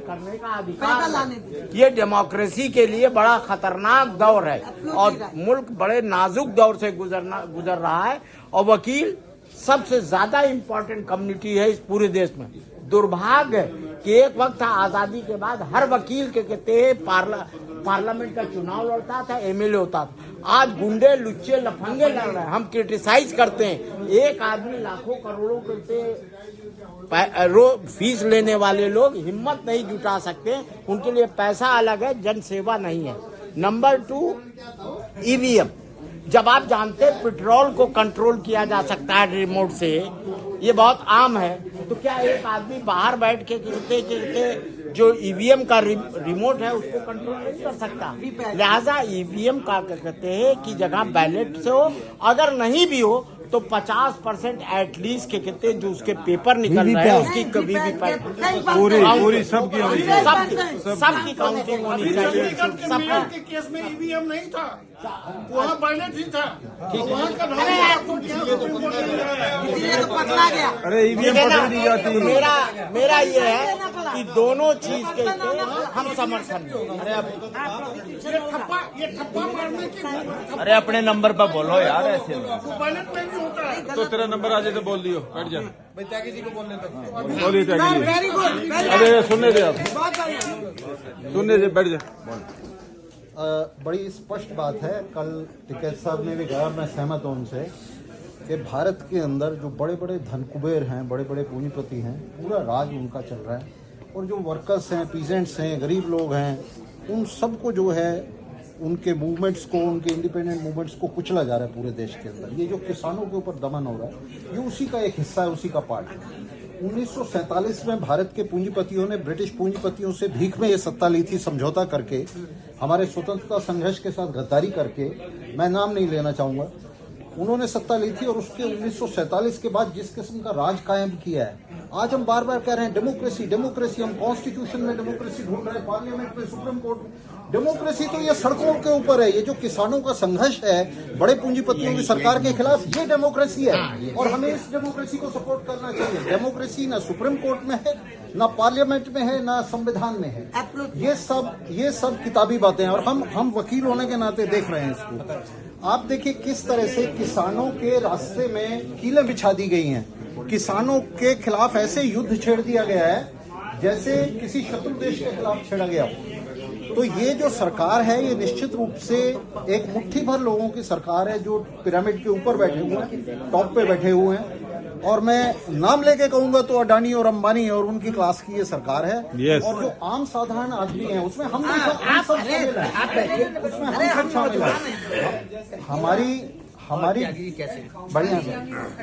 करने का अधिकार है। ये डेमोक्रेसी के लिए बड़ा खतरनाक दौर है और मुल्क बड़े नाजुक दौर से गुजर रहा है और वकील सबसे ज्यादा इम्पोर्टेंट कम्युनिटी है इस पूरे देश में। दुर्भाग्य कि एक वक्त था आजादी के बाद हर वकील के कहते पार्लियामेंट का चुनाव लड़ता था, एमएलए होता था। आज गुंडे लुच्चे लफंगे लड़ रहे हैं। हम क्रिटिसाइज करते हैं, एक आदमी लाखों करोड़ों के फीस लेने वाले लोग हिम्मत नहीं जुटा सकते, उनके लिए पैसा अलग है, जन सेवा नहीं है। Number 2, EVM. जब आप जानते हैं पेट्रोल को कंट्रोल किया जा सकता है रिमोट से, ये बहुत आम है, तो क्या एक आदमी बाहर बैठ के कहते जो ईवीएम का रिमोट है उसको कंट्रोल नहीं कर सकता? लिहाजा ईवीएम का कहते हैं कि जगह बैलेट से हो, अगर नहीं भी हो तो 50% एटलीस्ट के कहते जो उसके पेपर निकल रहे हैं उसकी कभी भी पूरी सबकी काउंटिंग होनी चाहिए। सबके केस में ईवीएम नहीं था, वहाँ बैलेट ही था। अरे ईवीएम पकड़ दी जाती है। मेरा ये है कि दोनों चीज के हम समर्थन। ये ठप्पा मारने की अरे अपने नंबर पर बोलो यार, ऐसे बैलेट में भी होता है। तो तेरा नंबर आ जाए तो बोल दियो, बैठ जा। त्यागी जी को बोलने तक बोलिए। त्यागी जी, अरे सुनने दे, आप सुनने दे, बैठ जा। बड़ी स्पष्ट बात है, कल टिकैत साहब ने भी कहा, मैं सहमत हूं उनसे, कि भारत के अंदर जो बड़े बड़े धनकुबेर हैं, बड़े बड़े पूंजीपति हैं, पूरा राज उनका चल रहा है और जो वर्कर्स हैं, पीजेंट्स हैं, गरीब लोग हैं, उन सबको जो है उनके मूवमेंट्स को, उनके इंडिपेंडेंट मूवमेंट्स को कुचला जा रहा है पूरे देश के अंदर। ये जो किसानों के ऊपर दमन हो रहा है, ये उसी का एक हिस्सा है, उसी का पार्ट है। 1947 में भारत के पूंजीपतियों ने ब्रिटिश पूंजीपतियों से भीख में ये सत्ता ली थी, समझौता करके, हमारे स्वतंत्रता संघर्ष के साथ गद्दारी करके। मैं नाम नहीं लेना चाहूंगा, उन्होंने सत्ता ली थी और उसके 1947 के बाद जिस किस्म का राज कायम किया है, आज हम बार बार कह रहे हैं डेमोक्रेसी डेमोक्रेसी, हम कॉन्स्टिट्यूशन में डेमोक्रेसी ढूंढ रहे हैं, पार्लियामेंट में, सुप्रीम कोर्ट में। डेमोक्रेसी तो ये सड़कों के ऊपर है। ये जो किसानों का संघर्ष है बड़े पूंजीपतियों की सरकार के खिलाफ, ये डेमोक्रेसी है और हमें इस डेमोक्रेसी को सपोर्ट करना चाहिए। डेमोक्रेसी ना सुप्रीम कोर्ट में है, ना पार्लियामेंट में है, ना संविधान में है। ये सब किताबी बातें हैं और हम वकील होने के नाते देख रहे हैं इसको। आप देखिए किस तरह से किसानों के रास्ते में कीलें बिछा दी गई हैं, किसानों के खिलाफ ऐसे युद्ध छेड़ दिया गया है जैसे किसी शत्रु देश के खिलाफ छेड़ा गया। तो ये जो सरकार है, ये निश्चित रूप से एक मुट्ठी भर लोगों की सरकार है जो पिरामिड के ऊपर बैठे हुए हैं, टॉप पे बैठे हुए हैं। और मैं नाम लेके कहूंगा तो अडानी और अंबानी और उनकी क्लास की ये सरकार है। और जो आम साधारण आदमी है उसमें हम सब शामिल हैं। हमारी बढ़िया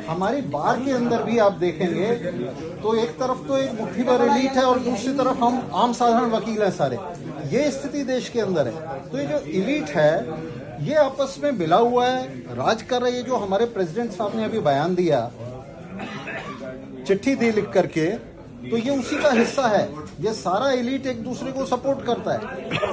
हमारी बार के अंदर भी आप देखेंगे तो एक तरफ तो एक मुट्ठी भर एलीट है और दूसरी तरफ हम आम साधारण वकील हैं सारे। ये स्थिति देश के अंदर है। तो ये जो एलीट है ये आपस में मिला हुआ है, राज कर रही है। जो हमारे प्रेसिडेंट साहब ने अभी बयान दिया, चिट्ठी दी लिख करके, तो ये उसी का हिस्सा है। ये सारा एलीट एक दूसरे को सपोर्ट करता है,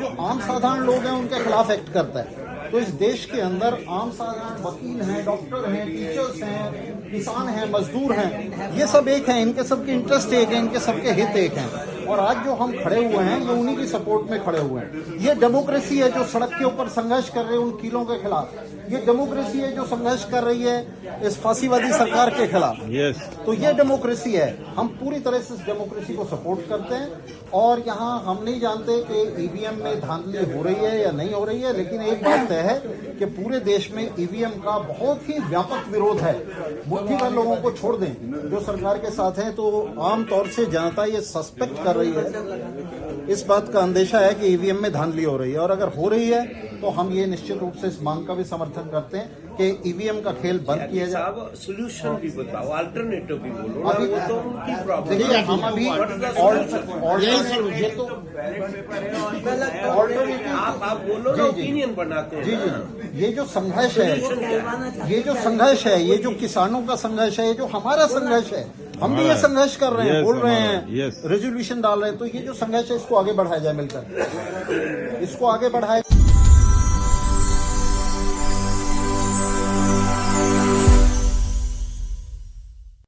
जो आम साधारण लोग हैं उनके खिलाफ एक्ट करता है। तो इस देश के अंदर आम साधारण वकील हैं, डॉक्टर हैं, टीचर्स हैं, किसान हैं, मजदूर हैं, ये सब एक हैं, इनके सबके इंटरेस्ट एक है, इनके सबके हित एक हैं। और आज जो हम खड़े हुए हैं ये उन्हीं की सपोर्ट में खड़े हुए हैं। ये डेमोक्रेसी है जो सड़क के ऊपर संघर्ष कर रहे हैं उन कीलों के खिलाफ। ये डेमोक्रेसी है जो संघर्ष कर रही है इस फांसीवादी सरकार के खिलाफ। तो ये डेमोक्रेसी है। हम पूरी तरह से इस डेमोक्रेसी को सपोर्ट करते हैं और यहाँ हम नहीं जानते कि ईवीएम में धांधली हो रही है या नहीं हो रही है, लेकिन एक बात तय है कि पूरे देश में ईवीएम का बहुत ही व्यापक विरोध है। मुट्ठी भर लोगों को छोड़ दें जो सरकार के साथ हैं, तो आमतौर से जनता ये सस्पेक्ट कर रही है, इस बात का अंदेशा है कि ईवीएम में धांधली हो रही है। और अगर हो रही है तो हम ये निश्चित रूप से इस मांग का भी समर्थन करते हैं कि ईवीएम का खेल बंद किया जाए। सोल्यूशन भी बताओ, अल्टरनेटिव भी बोलो। अभी तो उनकी प्रॉब्लम, देखिए हम अभी आप बोलो ना, ओपिनियन बनाते हैं। जी, ये जो संघर्ष है, ये जो किसानों का संघर्ष है, ये जो हमारा संघर्ष है, हम भी ये संघर्ष कर रहे हैं, बोल रहे हैं, रेजोल्यूशन डाल रहे हैं। तो ये जो संघर्ष है इसको आगे बढ़ाया जाए, मिलकर इसको आगे बढ़ाए।